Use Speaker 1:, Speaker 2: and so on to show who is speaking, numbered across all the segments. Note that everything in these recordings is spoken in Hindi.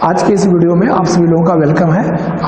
Speaker 1: आज के इस वीडियो में आप सभी लोगों का वेलकम है।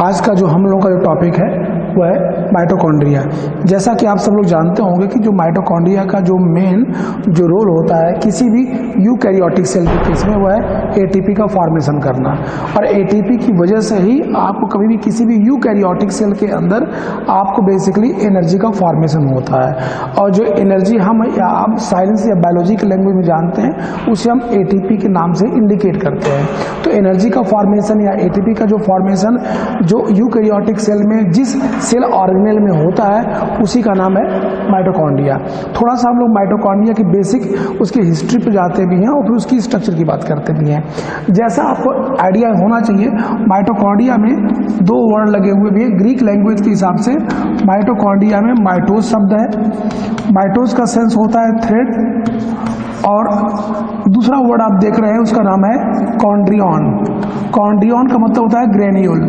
Speaker 1: आज का जो हम लोगों का जो टॉपिक है वो है माइटोकॉन्ड्रिया। जैसा कि आप सब लोग जानते होंगे कि जो माइटोकॉन्ड्रिया का जो मेन जो रोल होता है किसी भी यूकैरियोटिक सेल के केस में वो है एटीपी का फॉर्मेशन करना, और एटीपी की वजह से ही आपको कभी भी किसी भी यूकैरियोटिक सेल के अंदर आपको बेसिकली एनर्जी का फॉर्मेशन होता है। और जो एनर्जी हम या आप साइंस या बायोलॉजी की लैंग्वेज में जानते हैं उसे हम एटीपी के नाम से इंडिकेट करते हैं। तो एनर्जी का फॉर्मेशन या एटीपी का जो फॉर्मेशन जो यूकैरियोटिक सेल में जिस सेल ऑर्गेनेल में होता है उसी का नाम है माइटोकॉन्ड्रिया। थोड़ा सा हम लोग माइटोकॉन्ड्रिया की बेसिक उसकी हिस्ट्री पे जाते भी हैं और फिर उसकी स्ट्रक्चर की बात करते भी हैं। जैसा आपको आइडिया होना चाहिए, माइटोकॉन्ड्रिया में दो वर्ड लगे हुए भी हैं। ग्रीक लैंग्वेज के हिसाब से माइटोकॉन्ड्रिया में माइटोस शब्द है, माइटोस का सेंस होता है थ्रेड, और दूसरा वर्ड आप देख रहे हैं उसका नाम है कॉन्ड्रियन। कॉन्ड्रियन का मतलब होता है ग्रेन्यूल।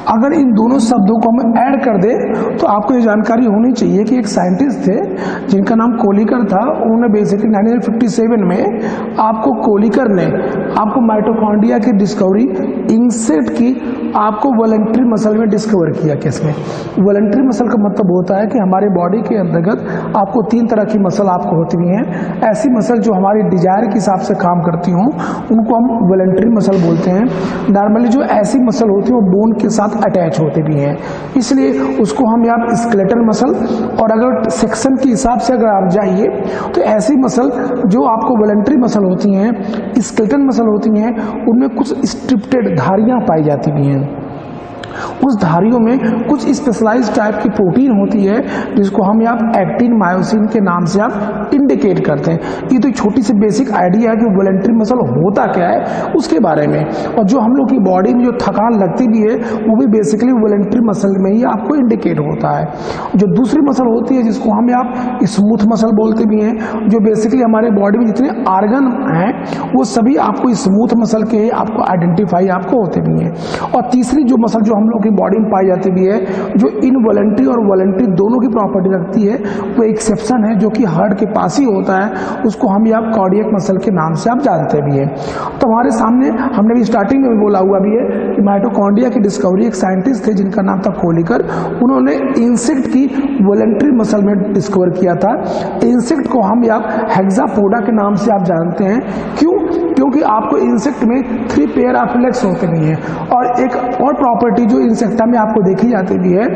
Speaker 1: अगर इन दोनों शब्दों को हम ऐड कर दें तो आपको ये जानकारी होनी चाहिए कि एक साइंटिस्ट थे जिनका नाम कोलिकर था। उन्होंने बेसिकली 1957 में कोलिकर ने आपको माइटोकॉन्ड्रिया की डिस्कवरी इंसेक्ट की आपको वॉलंटरी मसल में डिस्कवर किया। किसमें? वॉलंटरी मसल का मतलब होता है कि हमारे बॉडी के अंतर्गत आपको तीन तरह की मसल आपको होती हैं। ऐसी मसल जो हमारी डिजायर के हिसाब से काम करती हों उनको हम वॉलंटरी मसल बोलते हैं। नॉर्मली जो ऐसी मसल होती है वो बोन के साथ अटैच होते भी हैं, इसलिए उसको हम यहाँ स्केलेटल मसल, और अगर सेक्शन के हिसाब से अगर आप जाइए तो ऐसी मसल जो आपको वॉलंटरी मसल होती हैं, स्केलेटल मसल होती हैं, उनमें कुछ स्ट्रिप्टेड धारियां पाई जाती भी हैं। उस धारियों में कुछ स्पेशलाइज्ड टाइप की प्रोटीन होती है जिसको हम यहाँ एक्टिन मायोसिन के नाम से आप इंडिकेट करते हैं। ये तो छोटी सी बेसिक आइडिया है कि वॉलंटरी मसल होता क्या है उसके बारे में, और जो हम लोग की बॉडी में जो थकान लगती भी है वो भी बेसिकली वॉलंटरी मसल में ही आपको इंडिकेट होता है। जो दूसरी मसल होती है जिसको हम यहाँ स्मूथ मसल बोलते भी हैं, जो बेसिकली हमारे बॉडी में जितने आर्गन हैं वो सभी आपको स्मूथ मसल के आपको आइडेंटिफाई आपको होते भी हैं। और तीसरी जो मसल जो हम लोग की बॉडी में पाई जाती भी है जो इनवॉलंटरी और वॉलंटरी दोनों की प्रॉपर्टी रखती है, वो एक्सेप्शन है जो कि हार्ट के पास ही होता है, उसको हम यहाँ कार्डियक मसल के नाम से आप जानते भी हैं। तो हमारे सामने हमने भी स्टार्टिंग में बोला हुआ भी है कि माइटोकॉन्ड्रिया की डिस्कवरी एक साइंटिस्ट थे जिनका नाम था कोलिकर। उन्होंने इंसेक्ट की वॉलंटरी मसल में डिस्कवर किया था। इंसेक्ट को हम यहाँ हेक्सापोडा के नाम से आप जानते हैं। क्यों? क्योंकि आपको इंसेक्ट में 3 पेयर ऑफ लेग्स होते भी हैं, और एक और प्रॉपर्टी जो इंसेक्टा में आपको देखी जाती भी है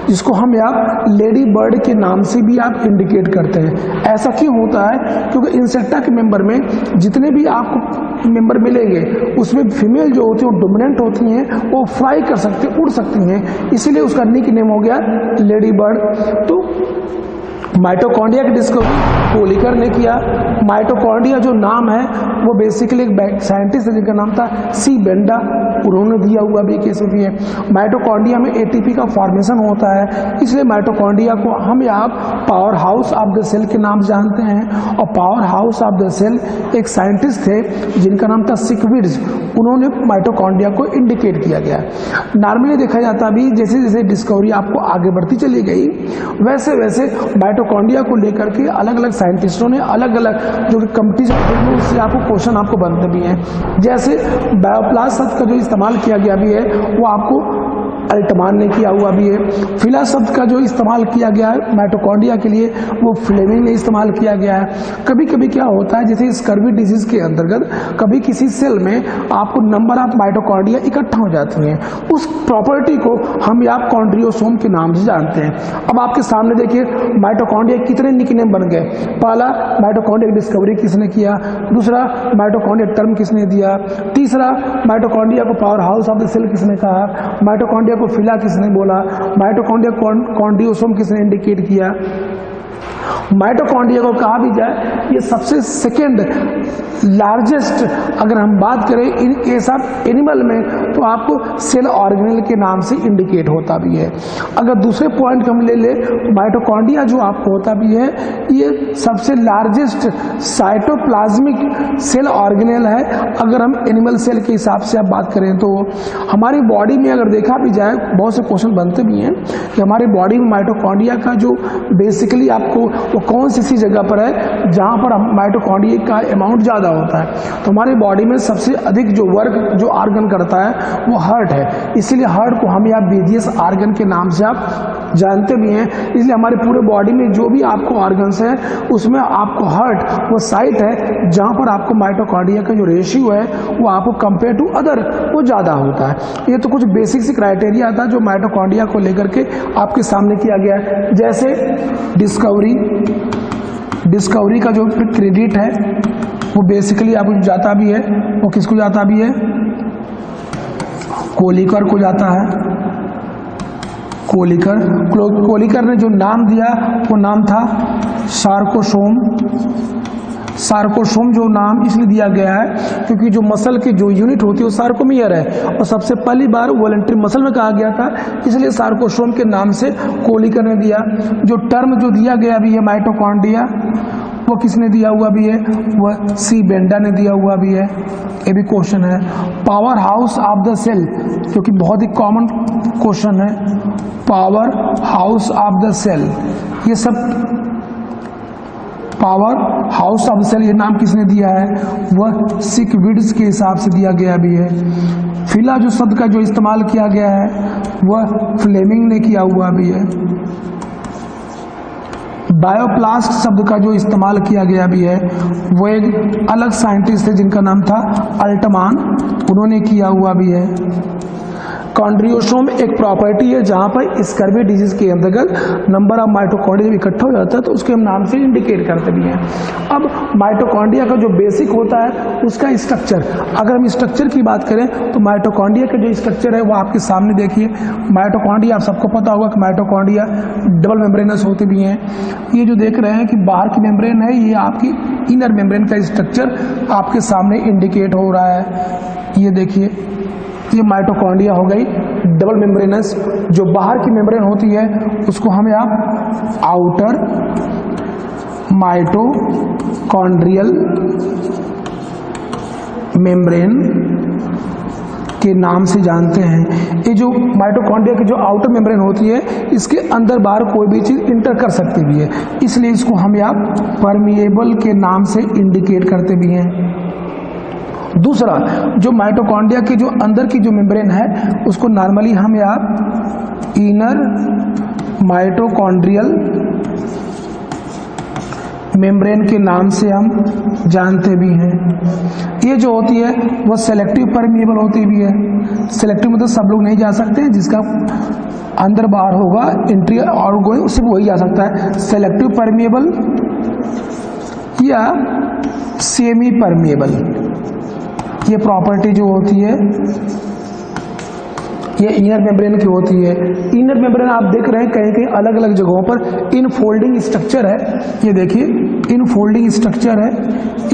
Speaker 1: जिसको हम यहाँ लेडी बर्ड के नाम से भी आप इंडिकेट करते हैं। ऐसा क्यों होता है? क्योंकि इंसेक्टा के मेंबर में जितने भी आपको मेंबर मिलेंगे उसमें फीमेल जो होती है वो डोमिनेंट होती हैं, वो फ्लाई कर सकती उड़ सकती हैं, इसीलिए उसका निक नेम हो गया लेडी बर्ड। तो माइटोकॉन्ड्रिया की डिस्कवरी कोलिकर ने किया। माइटोकॉन्ड्रिया जो नाम है वो बेसिकली एक साइंटिस्ट है जिनका नाम था सी बेंडा, उन्होंने दिया हुआ भी केस भी है। माइटोकॉन्ड्रिया में एटीपी का फॉर्मेशन होता है, इसलिए माइटोकॉन्ड्रिया को हम यहाँ powerhouse of the cell के नाम से जानते हैं। और powerhouse of the cell एक साइंटिस्ट थे जिनका नाम था सिकविड्स, उन्होंने माइटोकॉन्ड्रिया को इंडिकेट किया गया। नॉर्मली देखा जाता भी जैसे जैसे डिस्कवरी आपको आगे बढ़ती चली गई वैसे वैसे माइटोकॉन्ड्रिया को लेकर के अलग अलग साइंटिस्टों ने अलग अलग जो कंपटीशन उससे आपको क्वेश्चन आपको बनते भी हैं। जैसे बायोप्लास शब्द का जो इस्तेमाल किया गया भी है वो आपको अल्टमान ने किया हुआ भी है। फिला शब्द का जो इस्तेमाल किया गया है माइटोकॉन्ड्रिया के लिए वो फ्लेमिंग ने इस्तेमाल किया गया है। कभी कभी क्या होता है जैसे स्कर्वी डिजीज के अंतर्गत कभी किसी सेल में आपको नंबर ऑफ माइटोकॉन्ड्रिया इकट्ठा हो जाती हैं, उस प्रॉपर्टी को हम यहाँ कॉन्ड्रियोसोम के नाम से जानते हैं। अब आपके सामने देखिए माइटोकॉन्ड्रिया कितने निकनेम बन गए। पहला माइटोकॉन्ड्रिया की डिस्कवरी किसने किया, दूसरा माइटोकॉन्ड्रिया टर्म किसने दिया, तीसरा माइटोकॉन्ड्रिया को powerhouse of the cell किसने कहा, माइटोकॉन्ड्रिया को फिला किसने बोला, माइटोकॉन्ड्रिया कॉन्ड्रियोसोम किसने इंडिकेट किया। माइटोकॉन्ड्रिया को कहा भी जाए ये सबसे सेकेंड लार्जेस्ट, अगर हम बात करें इन केस ऑफ एनिमल में तो आपको सेल ऑर्गेनेल के नाम से इंडिकेट होता भी है। अगर दूसरे पॉइंट हम ले ले माइटोकॉन्ड्रिया जो आपको होता भी है ये सबसे लार्जेस्ट साइटोप्लाज्मिक सेल ऑर्गेनेल है। अगर हम एनिमल सेल के हिसाब से आप बात करें तो हमारी बॉडी में अगर देखा भी जाए बहुत से क्वेश्चन बनते भी हैं कि हमारी बॉडी में माइटोकॉन्ड्रिया का जो बेसिकली आपको वो कौन सी जगह पर है जहाँ पर माइटोकॉन्ड्रिया का अमाउंट ज़्यादा होता है। तो हमारी बॉडी में सबसे अधिक जो वर्क जो ऑर्गन करता है वो हार्ट है, इसीलिए हार्ट को हम या बिजिएस्ट ऑर्गन के नाम से आप जानते भी हैं। इसलिए हमारे पूरे बॉडी में जो भी आपको ऑर्गन्स है उसमें आपको हार्ट वो साइट है जहाँ पर आपको माइटोकॉन्ड्रिया का जो रेशियो है वो आपको कंपेयर टू अदर वो ज़्यादा होता है। ये तो कुछ बेसिक सी क्राइटेरिया था जो माइटोकॉन्ड्रिया को लेकर के आपके सामने किया गया है। जैसे डिस्कवरी का जो क्रेडिट है वो बेसिकली आपको जाता भी है, वो किसको जाता भी है, कोलिकर को जाता है। कोलिकर ने जो नाम दिया वो नाम था सार्कोसोम जो नाम इसलिए दिया गया है क्योंकि जो मसल की जो यूनिट होती है वो सार्कोमियर है और सबसे पहली बार वॉलंटरी मसल में कहा गया था, इसलिए सार्कोसोम के नाम से कोलिकर ने दिया। जो टर्म जो दिया गया भी है माइटोकॉन्ड्रिया वो किसने दिया हुआ भी है, वह सी बेंडा ने दिया हुआ भी है। ये भी क्वेश्चन है। Powerhouse of the cell, जो कि बहुत ही कॉमन क्वेश्चन है, powerhouse of the cell, ये सब powerhouse of the cell ये नाम किसने दिया है, वह सिकविड्स के हिसाब से दिया गया भी है। फिला जो शब्द का जो इस्तेमाल किया गया है वह फ्लेमिंग ने किया हुआ भी है। बायोप्लास्ट शब्द का जो इस्तेमाल किया गया भी है वो एक अलग साइंटिस्ट थे जिनका नाम था अल्टमान, उन्होंने किया हुआ भी है। कॉन्ड्रियोसोम एक प्रॉपर्टी है जहां पर स्कर्वी डिजीज के अंतर्गत नंबर ऑफ माइटोकॉन्ड्रिया इकट्ठा हो जाता है तो उसके हम नाम से इंडिकेट करते भी हैं। अब माइटोकॉन्ड्रिया का जो बेसिक होता है उसका स्ट्रक्चर, अगर हम स्ट्रक्चर की बात करें तो माइटोकॉन्ड्रिया का जो स्ट्रक्चर है वो आपके सामने देखिए। माइटोकॉन्ड्रिया आप सबको पता होगा कि माइटोकॉन्ड्रिया डबल मेम्ब्रेनस होते भी हैं। ये जो देख रहे हैं कि बाहर की मेम्ब्रेन है, ये आपकी इनर मेम्ब्रेन का स्ट्रक्चर आपके सामने इंडिकेट हो रहा है। ये देखिए, ये माइटोकॉन्ड्रिया हो गई डबल मेम्ब्रेनस। जो बाहर की मेम्ब्रेन होती है उसको हमें आप आउटर माइटोकॉन्ड्रियल मेम्ब्रेन के नाम से जानते हैं। ये जो माइटोकॉन्ड्रिया की जो आउटर मेम्ब्रेन होती है इसके अंदर बाहर कोई भी चीज इंटर कर सकती भी है, इसलिए इसको हम आप परमिएबल के नाम से इंडिकेट करते भी हैं। दूसरा, जो माइटोकॉन्ड्रिया के जो अंदर की जो मेम्ब्रेन है उसको नॉर्मली हम आप इनर माइटोकॉन्ड्रियल मेम्ब्रेन के नाम से हम जानते भी हैं। ये जो होती है वह सेलेक्टिव परमिएबल होती भी है। सेलेक्टिव मतलब सब लोग नहीं जा सकते हैं, जिसका अंदर बाहर होगा एंट्री और गोइंग उससे वही जा सकता है। सेलेक्टिव परमिएबल या सेमी परमिएबल, ये प्रॉपर्टी जो होती है ये इनर मेम्ब्रेन की होती है। इनर मेम्ब्रेन आप देख रहे हैं कहीं कहीं अलग अलग जगहों पर इनफोल्डिंग स्ट्रक्चर है। ये देखिए इनफोल्डिंग स्ट्रक्चर है।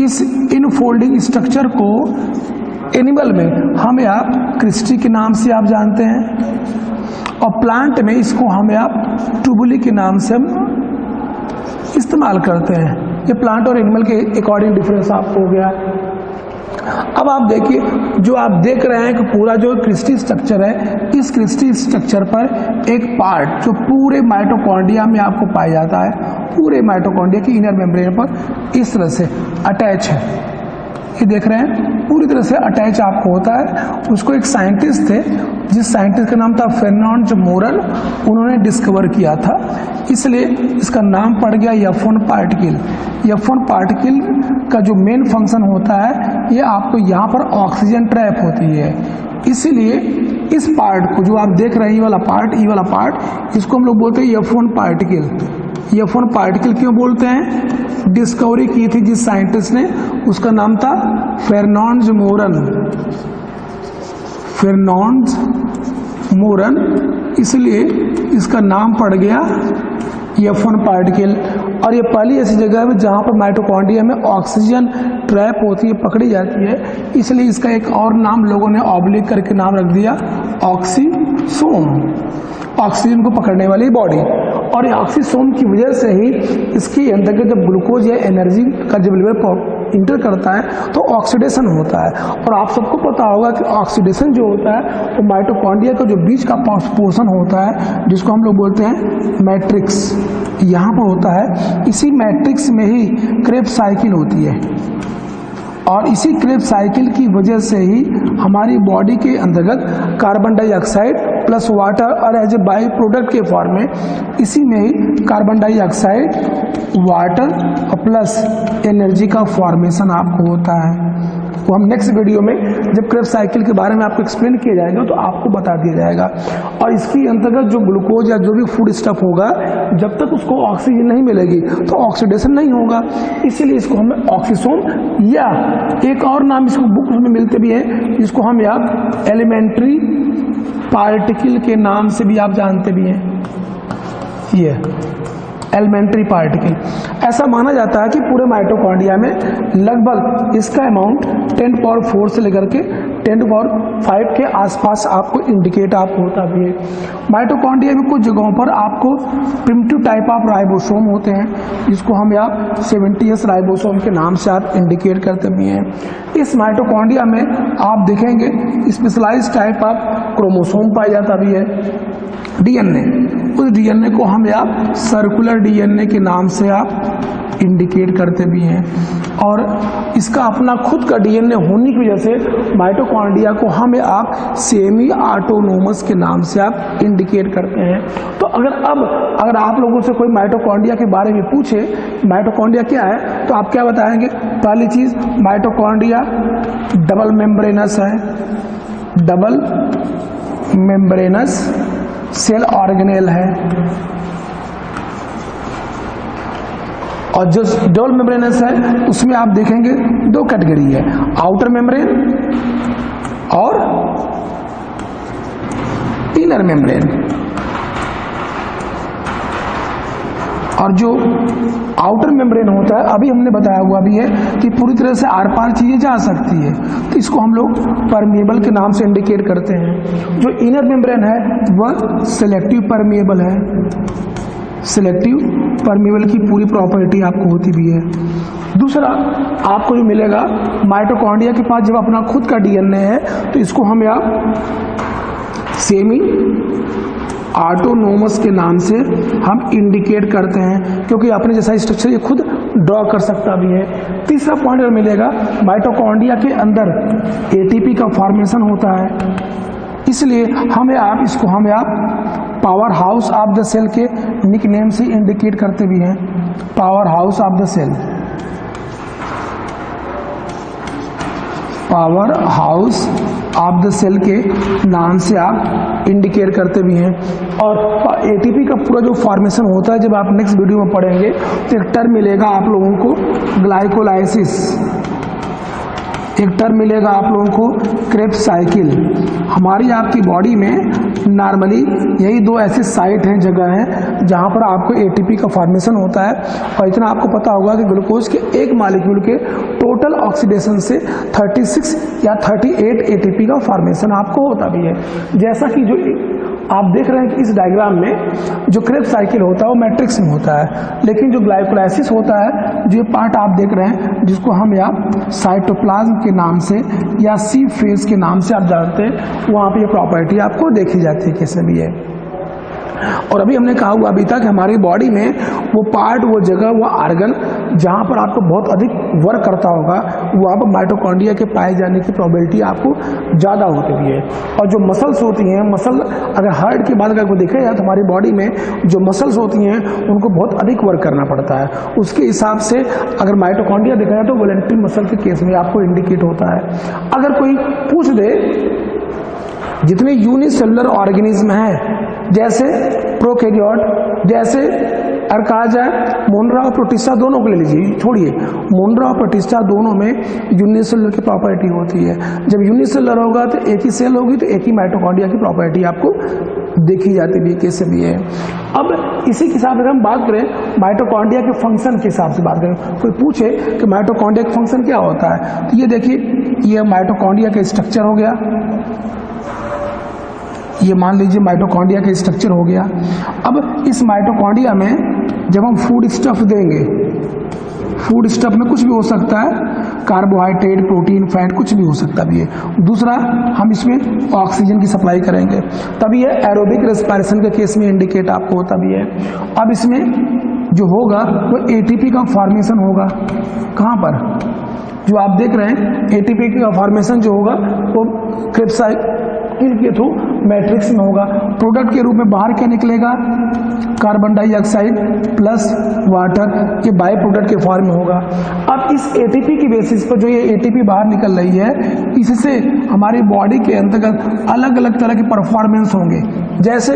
Speaker 1: इस इनफोल्डिंग स्ट्रक्चर को एनिमल में हमें आप क्रिस्टी के नाम से आप जानते हैं और प्लांट में इसको हमें आप ट्यूबुली के नाम से हम इस्तेमाल करते हैं। ये प्लांट और एनिमल के अकॉर्डिंग डिफरेंस आपको हो गया। अब आप देखिए, जो आप देख रहे हैं कि पूरा जो क्रिस्टी स्ट्रक्चर है, इस क्रिस्टी स्ट्रक्चर पर एक पार्ट जो पूरे माइटोकॉन्ड्रिया में आपको पाया जाता है, पूरे माइटोकॉन्ड्रिया की इनर मेम्ब्रेन पर इस तरह से अटैच है। ये देख रहे हैं पूरी तरह से अटैच आपको होता है। उसको एक साइंटिस्ट थे, जिस साइंटिस्ट का नाम था फेर्नांड मोरन, उन्होंने डिस्कवर किया था, इसलिए इसका नाम पड़ गया F1 पार्टिकल। F1 पार्टिकल का जो मेन फंक्शन होता है ये आपको यहाँ पर ऑक्सीजन ट्रैप होती है, इसीलिए इस पार्ट को जो आप देख रहे हैं ये वाला पार्ट इसको हम लोग बोलते हैं F1 पार्टिकल। F1 पार्टिकल क्यों बोलते हैं? डिस्कवरी की थी जिस साइंटिस्ट ने, उसका नाम था फेर्नांड मोरन, इसलिए इसका नाम पड़ गया F1 पार्टिकल। और ये पहली ऐसी जगह है जहाँ पर माइटोकॉन्ड्रिया में ऑक्सीजन ट्रैप होती है, पकड़ी जाती है, इसलिए इसका एक और नाम लोगों ने ऑब्लिक करके नाम रख दिया ऑक्सीसोम, ऑक्सीजन को पकड़ने वाली बॉडी। और ऑक्सीसोम की वजह से ही इसके अंतर्गत जब ग्लूकोज या एनर्जी का जब लेवल इंटर करता है तो ऑक्सीडेशन होता है। और आप सबको पता होगा कि ऑक्सीडेशन जो होता है वो माइटोकॉन्ड्रिया का जो बीच का पोर्शन होता है जिसको हम लोग बोलते हैं मैट्रिक्स, यहाँ पर होता है। इसी मैट्रिक्स में ही क्रेब्स साइकिल होती है और इसी क्रेब्स साइकिल की वजह से ही हमारी बॉडी के अंतर्गत कार्बन डाइऑक्साइड प्लस वाटर और एज ए बाई प्रोडक्ट के फॉर्म में इसी में ही कार्बन डाइऑक्साइड, वाटर और प्लस एनर्जी का फॉर्मेशन आपको होता है। वो हम नेक्स्ट वीडियो में जब क्रेब्स साइकिल के बारे में आपको एक्सप्लेन किया जाएगा तो आपको बता दिया जाएगा। और इसकी अंतर्गत जो ग्लूकोज या जो भी फूड स्टफ होगा जब तक उसको ऑक्सीजन नहीं मिलेगी तो ऑक्सीडेशन नहीं होगा, इसीलिए इसको हम ऑक्सीसोम या एक और नाम इसको बुक में मिलते भी हैं जिसको हम आप एलिमेंट्री पार्टिकल के नाम से भी आप जानते भी हैं, ये एलिमेंट्री पार्टिकल। ऐसा माना जाता है कि पूरे माइटोकॉन्ड्रिया में लगभग इसका अमाउंट 10 पावर 4 से लेकर के 10 पावर 5 के आसपास आपको इंडिकेट आप होता भी है। माइटोकॉन्ड्रिया में कुछ जगहों पर आपको प्रिमिटिव टाइप ऑफ राइबोसोम होते हैं जिसको हम आप 70s राइबोसोम के नाम से आप इंडिकेट करते भी हैं। इस माइटोकॉन्ड्रिया में आप देखेंगे स्पेशलाइज्ड टाइप ऑफ क्रोमोसोम पाया जाता भी है। डीएनए, उस डीएनए को हम आप सर्कुलर डीएनए के नाम से आप इंडिकेट करते भी हैं। और इसका अपना खुद का डीएनए होने की वजह से माइटोकॉन्ड्रिया को हम आप सेमी ऑटोनोमस के नाम से आप इंडिकेट करते हैं। तो अगर आप लोगों से कोई माइटोकॉन्ड्रिया के बारे में पूछे माइटोकॉन्ड्रिया क्या है तो आप क्या बताएंगे? पहली चीज, माइटोकॉन्ड्रिया डबल मेम्ब्रेनस है, डबल मेम्ब्रेनस सेल ऑर्गेनेल है। और जो डबल मेम्ब्रेनस है उसमें आप देखेंगे दो कैटेगरी है, आउटर मेम्ब्रेन और इनर मेम्ब्रेन। और जो आउटर मेम्ब्रेन होता है अभी हमने बताया हुआ भी है कि पूरी तरह से आर पार चीजें जा सकती है तो इसको हम लोग परमिएबल के नाम से इंडिकेट करते हैं। जो इनर मेम्ब्रेन है वह सिलेक्टिव परमिएबल है, सिलेक्टिव परमिएबल की पूरी प्रॉपर्टी आपको होती भी है। दूसरा आपको जो मिलेगा माइटोकॉन्ड्रिया के पास जब अपना खुद का डीएनए है तो इसको हम आप सेमी ऑटोनोमस के नाम से हम इंडिकेट करते हैं क्योंकि अपने जैसा स्ट्रक्चर ये खुद ड्रॉ कर सकता भी है। तीसरा पॉइंट मिलेगा माइटोकॉन्ड्रिया के अंदर एटीपी का फॉर्मेशन होता है, इसलिए इसको हम powerhouse of the cell के निकनेम से इंडिकेट करते भी हैं। Powerhouse of the cell, powerhouse of the cell के नाम से आप इंडिकेट करते भी हैं। और एटीपी का पूरा जो फॉर्मेशन होता है जब आप नेक्स्ट वीडियो में पढ़ेंगे तो एक टर्म मिलेगा आप लोगों को ग्लाइकोलाइसिस, एक टर्म मिलेगा आप लोगों को क्रेब्स साइकिल। हमारी आपकी बॉडी में नॉर्मली यही दो ऐसे साइट हैं, जगह हैं जहां पर आपको एटीपी का फॉर्मेशन होता है। और इतना आपको पता होगा कि ग्लूकोज के एक मॉलिक्यूल के टोटल ऑक्सीडेशन से 36 या 38 एटीपी का फॉर्मेशन आपको होता भी है। जैसा कि जो आप देख रहे हैं कि इस डायग्राम में जो क्रेब्स साइकिल होता है वो मैट्रिक्स में होता है, लेकिन जो ग्लाइकोलाइसिस होता है जो ये पार्ट आप देख रहे हैं जिसको हम साइटोप्लाज्म के नाम से या सी फेज के नाम से आप जानते हैं, वहाँ पे ये प्रॉपर्टी आपको देखी जाती है कैसे भी है। और अभी हमने कहा हुआ अभी तक हमारी बॉडी में वो पार्ट, वो जगह, वो आर्गन जहाँ पर आपको बहुत अधिक वर्क करता होगा वहाँ पर माइटोकॉन्ड्रिया के पाए जाने की प्रोबेबिलिटी आपको ज़्यादा होती भी है। और जो मसल्स होती हैं, मसल अगर हार्ट की बात अगर को देखा जाए तो हमारी बॉडी में जो मसल्स होती हैं उनको बहुत अधिक वर्क करना पड़ता है। उसके हिसाब से अगर माइटोकॉन्ड्रिया देखा जाए तो वोलेंट्री मसल के केस में आपको इंडिकेट होता है। अगर कोई पूछ दे जितने यूनिसेलुलर ऑर्गेनिज्म हैं जैसे प्रोकैरियोट, जैसे अगर कहा जाए मोनरा और प्रोटिस्टा दोनों को ले लीजिए, छोड़िए मोनरा और प्रोटिस्टा दोनों में यूनिसेलुलर की प्रॉपर्टी होती है। जब यूनिसेलुलर होगा तो एक ही सेल होगी तो एक ही माइटोकॉन्ड्रिया की प्रॉपर्टी आपको देखी जाती भी कैसे भी है। अब इसी के साथ अगर हम बात करें माइटोकॉन्ड्रिया के फंक्शन के हिसाब से बात करें, कोई पूछे कि माइटोकॉन्ड्रिया का फंक्शन क्या होता है तो ये देखिए, ये माइटोकॉन्ड्रिया का स्ट्रक्चर हो गया, ये मान लीजिए माइटोकॉन्ड्रिया का स्ट्रक्चर हो गया। अब इस माइटोकॉन्ड्रिया में जब हम फूड स्टफ देंगे, फूड स्टफ में कुछ भी हो सकता है, कार्बोहाइड्रेट, प्रोटीन, फैट कुछ भी हो सकता भी है। दूसरा, हम इसमें ऑक्सीजन की सप्लाई करेंगे, तभी ये एरोबिक रेस्पिरेशन के केस में इंडिकेट आपको होता भी है। अब इसमें जो होगा वो एटीपी का फॉर्मेशन होगा। कहाँ पर? जो आप देख रहे हैं एटीपी का फॉर्मेशन जो होगा वो क्रेब्स साइकिल के थ्रू मैट्रिक्स में होगा। प्रोडक्ट के रूप में बाहर क्या निकलेगा? कार्बन डाइऑक्साइड प्लस वाटर, ये बाय प्रोडक्ट के फॉर्म में होगा। अब इस एटीपी की बेसिस पर जो ये एटीपी बाहर निकल रही है, इससे हमारी बॉडी के अंतर्गत अलग अलग तरह के परफॉर्मेंस होंगे। जैसे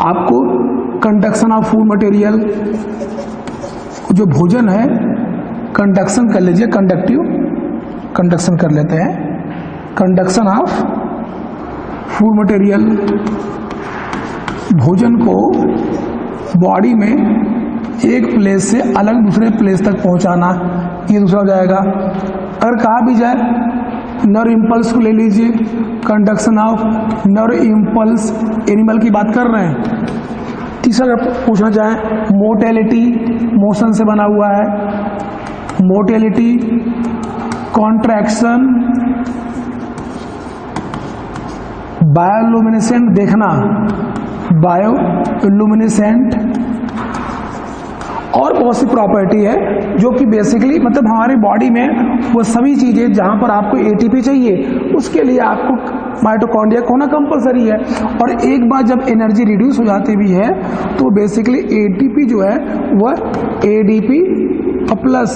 Speaker 1: आपको कंडक्शन ऑफ फूड मटेरियल, जो भोजन है कंडक्शन कर लीजिए, कंडक्शन कर लेते हैं, कंडक्शन ऑफ फूड मटेरियल, भोजन को बॉडी में एक प्लेस से अलग दूसरे प्लेस तक पहुंचाना, ये दूसरा हो जाएगा। अगर कहा भी जाए नर्व इम्पल्स को ले लीजिए, conduction of nerve impulse, animal की बात कर रहे हैं। तीसरा पूछना चाहे मोटेलिटी, मोशन से बना हुआ है, मोटेलिटी, कॉन्ट्रैक्शन, बायोलुमिनेसेंट देखना, बायोलुमिनेसेंट, और बहुत सी प्रॉपर्टी है जो कि बेसिकली मतलब हमारी बॉडी में वो सभी चीजें जहां पर आपको एटीपी चाहिए उसके लिए आपको माइटोकॉन्ड्रिया होना कंपलसरी है। और एक बार जब एनर्जी रिड्यूस हो जाती भी है तो बेसिकली एटीपी जो है वह एडीपी प्लस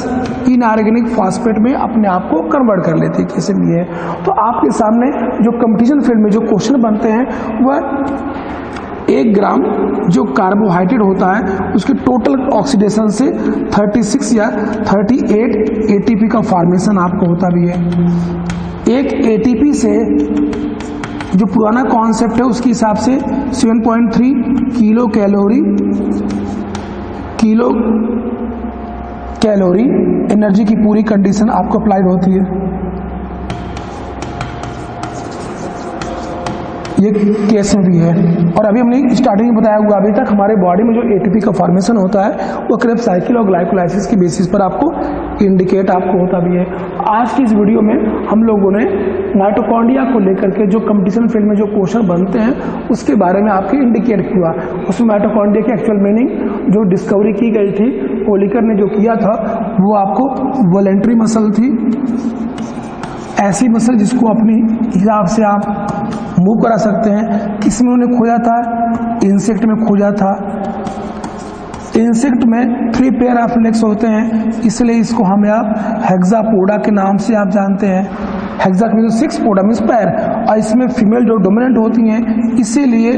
Speaker 1: इनऑर्गेनिक फॉस्फेट में अपने आप को कन्वर्ट कर लेते हैं, किसी भी है। तो आपके सामने जो कंपटीशन फील्ड में जो क्वेश्चन बनते हैं वह 1 ग्राम जो कार्बोहाइड्रेट होता है उसके टोटल ऑक्सीडेशन से 36 या 38 एटीपी का फॉर्मेशन आपको होता भी है। एक एटीपी से जो पुराना कॉन्सेप्ट है उसके हिसाब से 7.3 किलो कैलोरी एनर्जी की पूरी कंडीशन आपको अप्लाइड होती है। ये केस में भी है। और अभी हमने स्टार्टिंग में बताया हुआ, अभी तक हमारे बॉडी में जो एटीपी का फॉर्मेशन होता है वो क्रेब्स साइकिल और ग्लाइकोलाइसिस की बेसिस पर आपको इंडिकेट आपको होता भी है। आज की इस वीडियो में हम लोगों ने माइटोकॉन्ड्रिया को लेकर के जो कंपटीशन फील्ड में जो क्वेश्चन बनते हैं उसके बारे में आपके इंडिकेट किया। उसमें माइटोकॉन्ड्रिया की एक्चुअल मीनिंग जो डिस्कवरी की गई थी, कोलिकर ने जो किया था वो आपको वॉलेंट्री मसल थी, ऐसी मसल जिसको अपनी हिसाब से आप मूव करा सकते हैं। किसमें उन्हें खोजा था? इंसेक्ट में खोजा था। इंसेक्ट में 3 पेयर ऑफ लेग्स होते हैं, इसलिए इसको हमें आप हेक्सापोडा के नाम से आप जानते हैं। हेक्सा मीन 6, पोडा मीन्स पैर, और इसमें फीमेल जो डोमिनेंट होती हैं, इसीलिए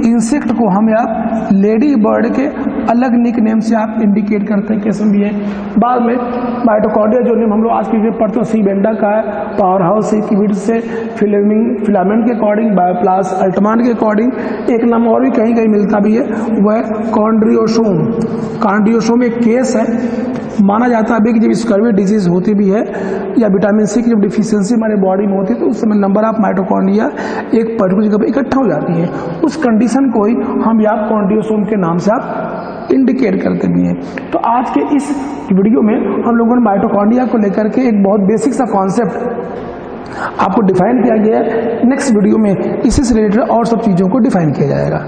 Speaker 1: इंसेक्ट को हमें आप लेडी बर्ड के अलग निक नेम से आप इंडिकेट करते हैं, कैसे भी है। बाद में माइटोकॉन्ड्रिया जो नेम हम लोग आज की पढ़ते हैं सी बेंडा का है, पावर हाउस से किविड से फिलामेंट के अकॉर्डिंग, बायोप्लास अल्टमान के अकॉर्डिंग। एक नाम और भी कहीं कहीं मिलता भी है, वह कॉन्ड्रियोसोम। कॉन्ड्रियोसोम एक केस है, माना जाता है कि जब स्कर्वी डिजीज होती भी है या विटामिन सी की जब डिफिशियंसी हमारे बॉडी में होती है तो उस समय नंबर ऑफ माइटोकॉन्ड्रिया एक पर्टिकुलर जगह पर इकट्ठा हो जाती है। उस कंडीशन को ही हम या कॉन्ड्रियोसोम के नाम से आप इंडिकेट करते भी हैं। तो आज के इस वीडियो में हम लोगों ने माइटोकॉन्ड्रिया को लेकर के एक बहुत बेसिक सा कॉन्सेप्ट आपको डिफाइन किया गया है। नेक्स्ट वीडियो में इसी से रिलेटेड और सब चीज़ों को डिफाइन किया जाएगा।